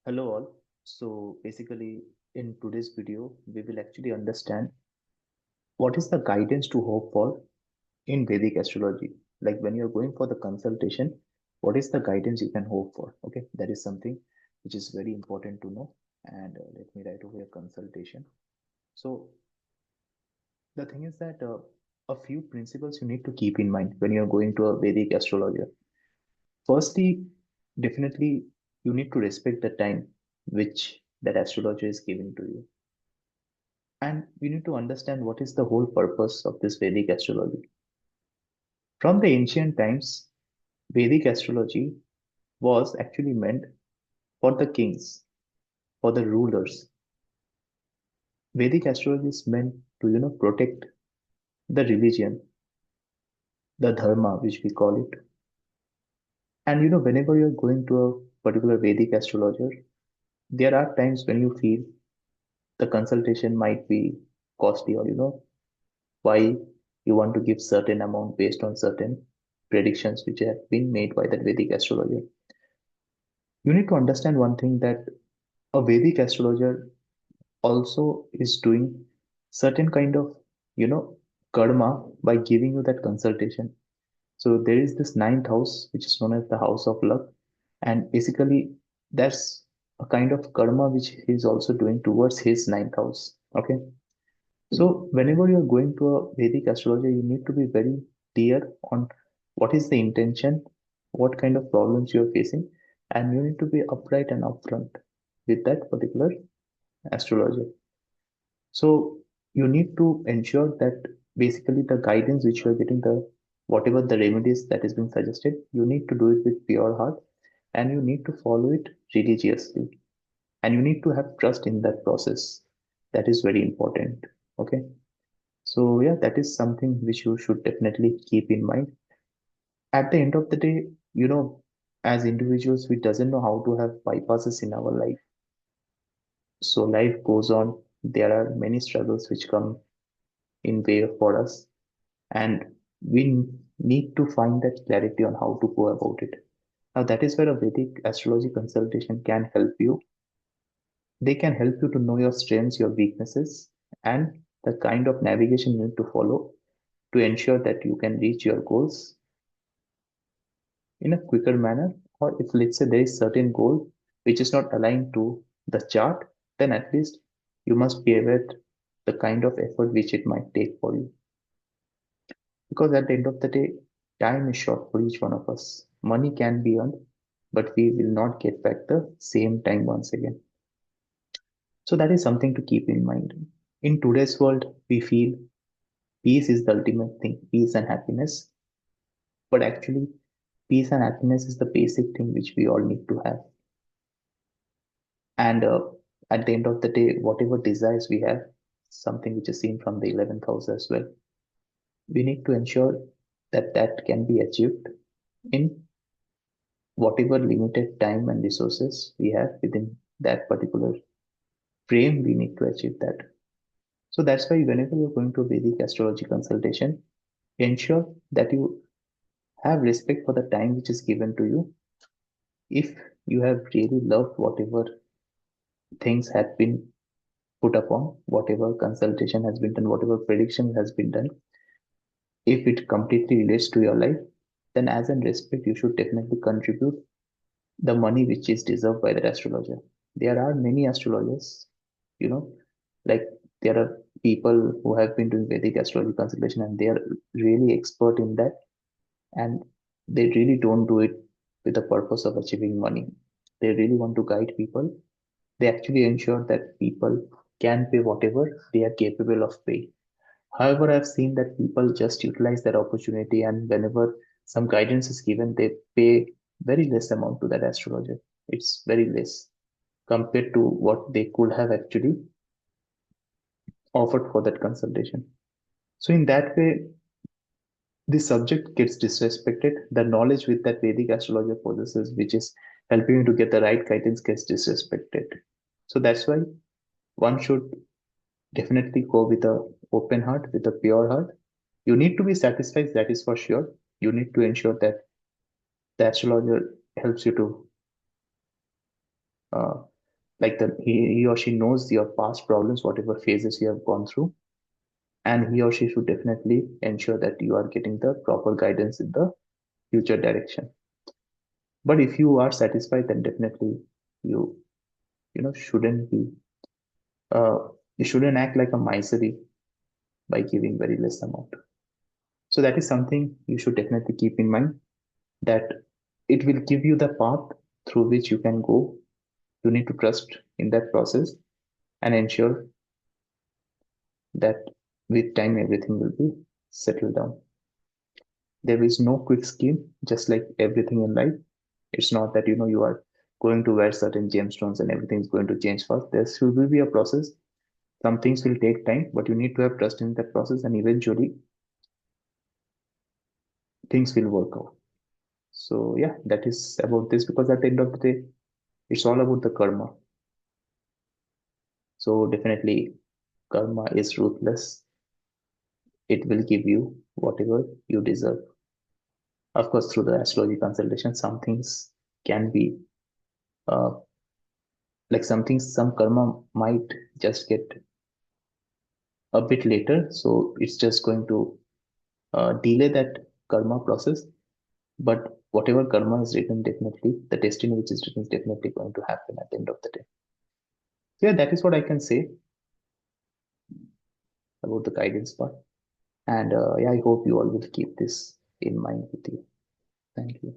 Hello all. So basically in today's video, we will actually understand what is the guidance to hope for in Vedic astrology. Like when you're going for the consultation, what is the guidance you can hope for? Okay, that is something which is very important to know. And let me write over here consultation. So the thing is that a few principles you need to keep in mind when you're going to a Vedic astrologer. Firstly, definitely you need to respect the time which that astrologer is giving to you. And we need to understand what is the whole purpose of this Vedic astrology. From the ancient times, Vedic astrology was actually meant for the kings, for the rulers. Vedic astrology is meant to, protect the religion, the dharma, which we call it. And whenever you're going to a particular Vedic astrologer, there are times when you feel the consultation might be costly, or why you want to give certain amount based on certain predictions which have been made by the Vedic astrologer. You need to understand one thing, that a Vedic astrologer also is doing certain kind of, you know, karma by giving you that consultation. So there is this ninth house, which is known as the house of luck. And basically, that's a kind of karma which he is also doing towards his ninth house. Okay. So whenever you're going to a Vedic astrologer, you need to be very clear on what is the intention, what kind of problems you're facing, and you need to be upright and upfront with that particular astrologer. So you need to ensure that basically the guidance which you are getting, the whatever the remedies that is being suggested, you need to do it with pure heart, and you need to follow it religiously, and you need to have trust in that process. That is very important. Okay. So yeah, that is something which you should definitely keep in mind. At the end of the day, as individuals, we doesn't know how to have bypasses in our life. So life goes on. There are many struggles which come in way for us, and we need to find that clarity on how to go about it. Now, that is where a Vedic astrology consultation can help you. They can help you to know your strengths, your weaknesses, and the kind of navigation you need to follow to ensure that you can reach your goals in a quicker manner. Or if let's say there is certain goal which is not aligned to the chart, then at least you must be aware the kind of effort which it might take for you. Because at the end of the day, time is short for each one of us. Money can be earned, but we will not get back the same time once again. So that is something to keep in mind. In today's world, we feel peace is the ultimate thing, peace and happiness. But actually, peace and happiness is the basic thing which we all need to have. And at the end of the day, whatever desires we have, something which is seen from the 11th house as well, we need to ensure that that can be achieved in whatever limited time and resources we have within that particular frame. We need to achieve that. So that's why whenever you're going to a Vedic astrology consultation, ensure that you have respect for the time which is given to you. If you have really loved whatever things have been put upon, whatever consultation has been done, whatever prediction has been done, if it completely relates to your life, then as an respect, you should definitely contribute the money which is deserved by that astrologer. There are many astrologers, you know, like there are people who have been doing Vedic astrology consultation, and they are really expert in that, and they really don't do it with the purpose of achieving money. They really want to guide people. They actually ensure that people can pay whatever they are capable of paying. However, I've seen that people just utilize that opportunity, and whenever some guidance is given, they pay very less amount to that astrologer. It's very less compared to what they could have actually offered for that consultation. So in that way, the subject gets disrespected. The knowledge with that Vedic astrologer possesses, which is helping you to get the right guidance, gets disrespected. So that's why one should definitely go with a open heart, with a pure heart. You need to be satisfied, that is for sure. You need to ensure that the astrologer helps you to like he or she knows your past problems, whatever phases you have gone through, and he or she should definitely ensure that you are getting the proper guidance in the future direction. But if you are satisfied, then definitely you shouldn't be uh, you shouldn't act like a misery by giving very less amount. So that is something you should definitely keep in mind, that it will give you the path through which you can go. You need to trust in that process and ensure that with time everything will be settled down. There is no quick scheme, just like everything in life. It's not that you are going to wear certain gemstones and everything is going to change fast. There will be a process. Some things will take time, but you need to have trust in that process, and eventually things will work out. So yeah, that is about this, because at the end of the day, it's all about the karma. So definitely, karma is ruthless. It will give you whatever you deserve. Of course, through the astrology consultation, some things can be uh, like some things, some karma might just get a bit later. So it's just going to delay that karma process. But whatever karma is written, definitely the destiny which is written is definitely going to happen at the end of the day. So yeah, that is what I can say about the guidance part. And yeah, I hope you all will keep this in mind with you. Thank you.